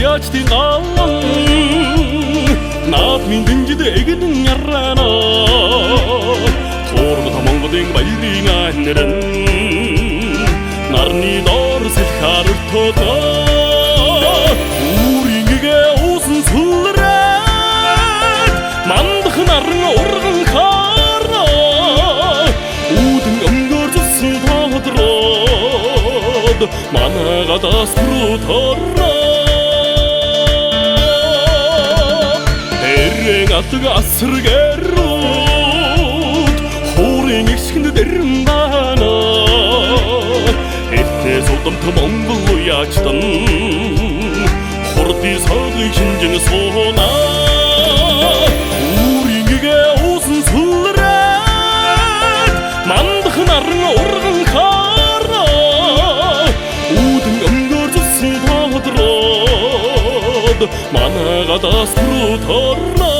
уяачдын гаалан наад минь эгэн ярана Торгот Монголын баярын аниран нарны доор сэлхаар өртөөдөө Үүрингээ уусан сүлрээд мандах наран урган хаарна Үүдэн өмгөөрсөн тодроод манайгадаас түрүүторно Эрэг атг асргэрүүд хуурын эгсгэнд дэрэн бана Эртээ судамт Монгол уяачдан хурдын соёлыг шинжин сууна Үүрингээ уусан сүлрээд мандах наран урган хаарна Үүдэн өмгөөрсөн тодроод манайгадаас түрүүторно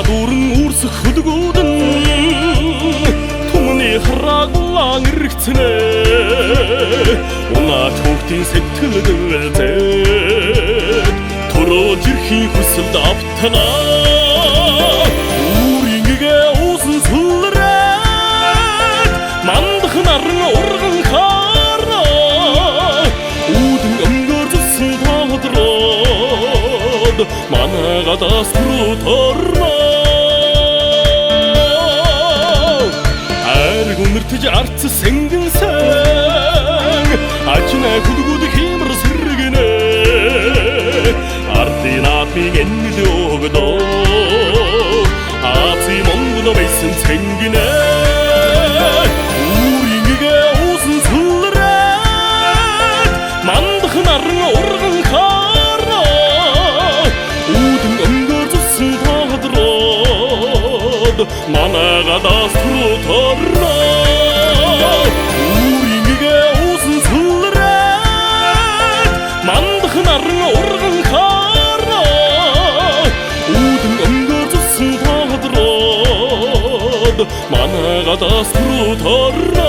Дүүрэн үрсэх хөдгүүдэн түмний харааг улаан иргцэнэ Унаач хүүхдийн сэтгэл дэвэлзээд төрөөж ирхийн хүсэлд автана Үүрингээ уусан сүлрээд мандах наран урган хаарна Үүдэн өмгөөрсөн тодроод манайгадаас түрүүторно Үнэртэж арц сэнгэнсэн Ачнаа хүлгүүд химэр сэргэнэ Ардын атмиг энэд өгдөө Ааци Монгол байсан сэнгэнэ Үүрингээ уусан сүлрээд мандах наран урган хаарна Үүдэн өмгөөрсөн тодроод манайгадаас түрүүторно Үүрингээ уусан сүлрээд мандах наран урган хаарна Үүдэн өмгөөрсөн тодроод манайгадаас түрүүторно